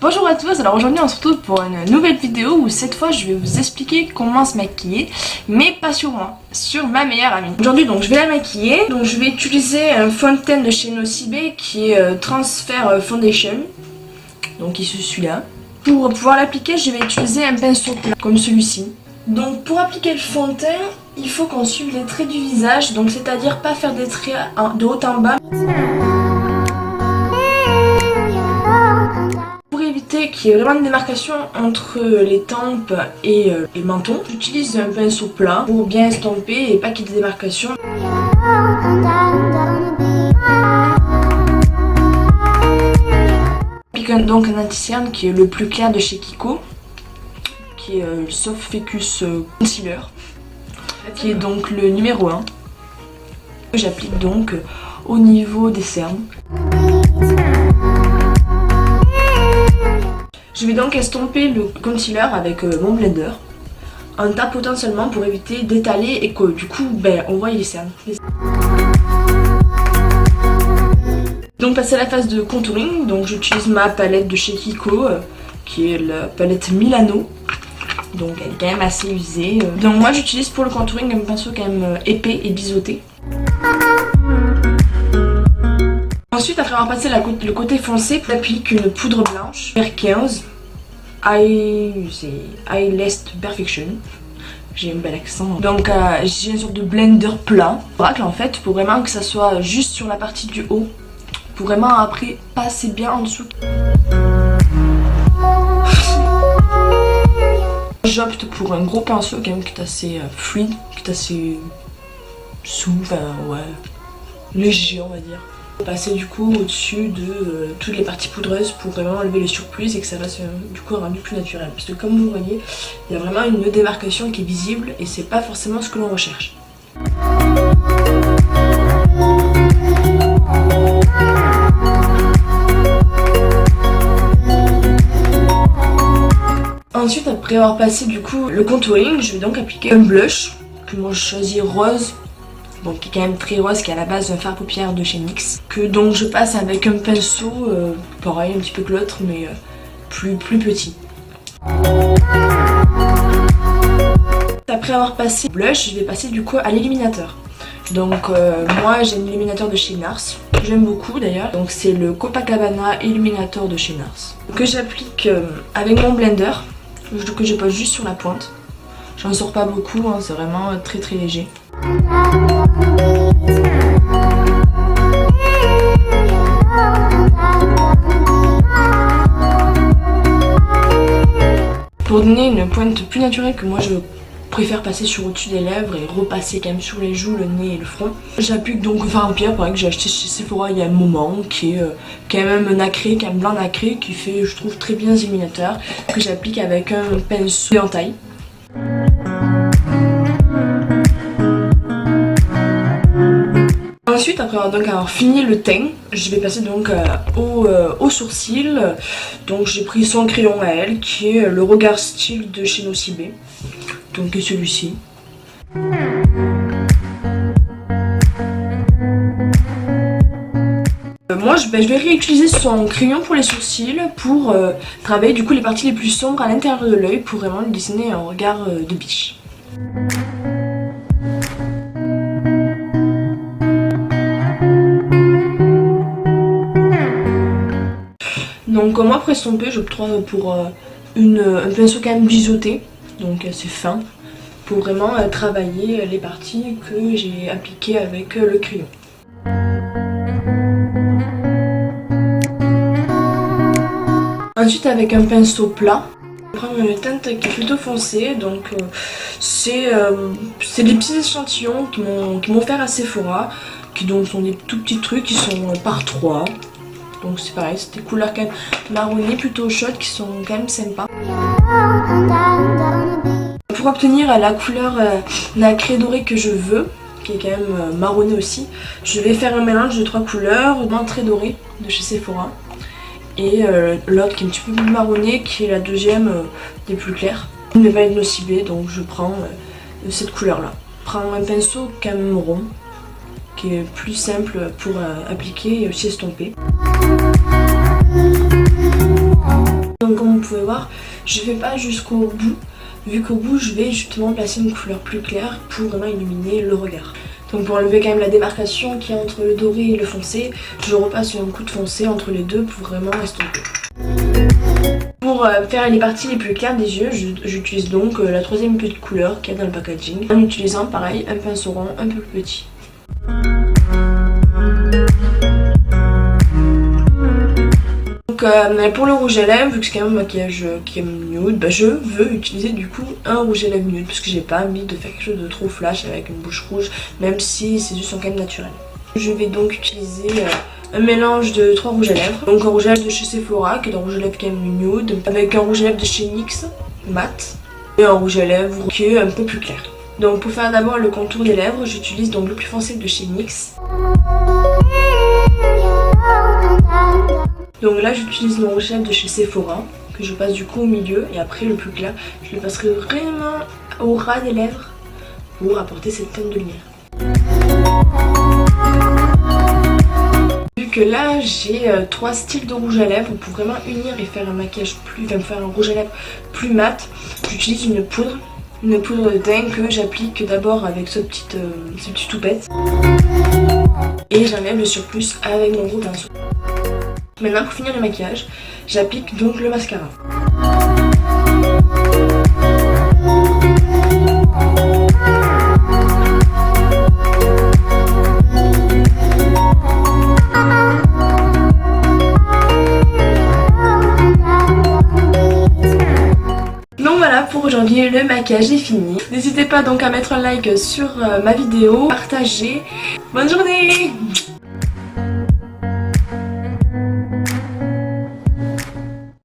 Bonjour à tous, alors aujourd'hui on se retrouve pour une nouvelle vidéo où cette fois je vais vous expliquer comment se maquiller, mais pas sur moi, sur ma meilleure amie. Aujourd'hui donc je vais la maquiller, donc je vais utiliser un fond de teint de chez Nocibé qui est Transfer Foundation, donc ici celui-là. Pour pouvoir l'appliquer je vais utiliser un pinceau plat comme celui-ci. Donc pour appliquer le fond de teint, il faut qu'on suive les traits du visage, donc c'est-à-dire pas faire des traits de haut en bas. Pour éviter qu'il y ait vraiment une démarcation entre les tempes et le menton, j'utilise un pinceau plat pour bien estomper et pas qu'il y ait de démarcation. J'applique donc un anti-cerne qui est le plus clair de chez Kiko, qui est le Soft Focus Concealer, qui est donc le numéro 1. J'applique donc au niveau des cernes. Je vais donc estomper le concealer avec mon blender en tapotant seulement pour éviter d'étaler et que du coup on voit les cernes. Donc passer à la phase de contouring, donc j'utilise ma palette de chez Kiko qui est la palette Milano. Donc elle est quand même assez usée. Donc moi j'utilise pour le contouring un pinceau quand même épais et biseauté. Ensuite, après avoir passé le côté foncé, j'applique une poudre blanche R15 Eyeless Perfection. J'ai un bel accent. Donc j'ai une sorte de blender plat. Oracle en fait, pour vraiment que ça soit juste sur la partie du haut. Pour vraiment après passer bien en dessous. J'opte pour un gros pinceau quand même qui est assez fluide, qui est assez souple, léger on va dire. Passer du coup au-dessus de toutes les parties poudreuses pour vraiment enlever les surplus et que ça fasse du coup un rendu plus naturel. Parce que comme vous voyez, il y a vraiment une démarcation qui est visible et c'est pas forcément ce que l'on recherche. Ensuite, après avoir passé du coup le contouring, je vais donc appliquer un blush que moi je choisis rose. Donc qui est quand même très rose, qui est à la base d'un fard à paupières de chez NYX. Que donc je passe avec un pinceau, pareil un petit peu que l'autre, mais plus petit. Après avoir passé le blush, je vais passer du coup à l'illuminateur. Donc moi j'ai un illuminateur de chez NARS, que j'aime beaucoup d'ailleurs. Donc c'est le Copacabana Illuminator de chez NARS. Que j'applique avec mon blender, que je pose juste sur la pointe. J'en sors pas beaucoup, hein, c'est vraiment très léger. Pour donner une pointe plus naturelle que moi je préfère passer sur au-dessus des lèvres et repasser quand même sur les joues, le nez et le front. J'applique donc un fard à paupières pareil que j'ai acheté chez Sephora il y a un moment, qui est quand même nacré, quand même blanc nacré, qui fait je trouve très bien illuminateur, que j'applique avec un pinceau en taille. Ensuite, après avoir fini le teint, je vais passer donc au sourcil. Donc j'ai pris son crayon à elle, qui est le Regard Style de chez Nocibé. Donc celui-ci. Moi je vais réutiliser son crayon pour les sourcils pour travailler du coup les parties les plus sombres à l'intérieur de l'œil pour vraiment lui dessiner un regard de biche. Donc moi après estomper, j'opte pour un pinceau quand même biseauté, donc assez fin, pour vraiment travailler les parties que j'ai appliquées avec le crayon. Ensuite avec un pinceau plat, je vais prendre une teinte qui est plutôt foncée, donc c'est des petits échantillons qui m'ont offert à Sephora, qui donc sont des tout petits trucs qui sont par 3. Donc c'est pareil, c'est des couleurs quand même marronnées plutôt chaudes qui sont quand même sympas. Pour obtenir la couleur nacré doré que je veux, qui est quand même marronnée aussi, je vais faire un mélange de 3 couleurs, un très doré de chez Sephora et l'autre qui est un petit peu plus marronné, qui est la deuxième des plus claires. Une ne va être Nocibé, donc je prends cette couleur là. Je prends un pinceau quand même rond, qui est plus simple pour appliquer et aussi estomper. comme vous pouvez voir, je fais pas jusqu'au bout, vu qu'au bout je vais justement placer une couleur plus claire pour vraiment illuminer le regard. Donc pour enlever quand même la démarcation qui est entre le doré et le foncé, je repasse un coup de foncé entre les deux pour vraiment estomper. Pour faire les parties les plus claires des yeux, j'utilise donc la troisième petite couleur qu'il y a dans le packaging, en utilisant pareil un pinceau rond un peu plus petit. Donc pour le rouge à lèvres, vu que c'est quand même un maquillage qui est nude, je veux utiliser du coup un rouge à lèvres nude parce que j'ai pas envie de faire quelque chose de trop flash avec une bouche rouge, même si ces yeux sont quand même naturels. Je vais donc utiliser un mélange de 3 rouges à lèvres. Donc un rouge à lèvres de chez Sephora, qui est un rouge à lèvres quand même nude, avec un rouge à lèvres de chez NYX mat et un rouge à lèvres qui est un peu plus clair. Donc pour faire d'abord le contour des lèvres, j'utilise donc le plus foncé de chez NYX. Donc là j'utilise mon rouge à lèvres de chez Sephora, que je passe du coup au milieu, et après le plus clair, je le passerai vraiment au ras des lèvres pour apporter cette teinte de lumière. Vu que là j'ai 3 styles de rouge à lèvres pour vraiment unir et faire un maquillage faire un rouge à lèvres plus mat, j'utilise une poudre de teint que j'applique d'abord avec ce petit toupette et j'enlève le surplus avec mon gros pinceau. Maintenant pour finir le maquillage, j'applique donc le mascara. Donc voilà, pour aujourd'hui le maquillage est fini. N'hésitez pas donc à mettre un like sur ma vidéo, partager. Bonne journée!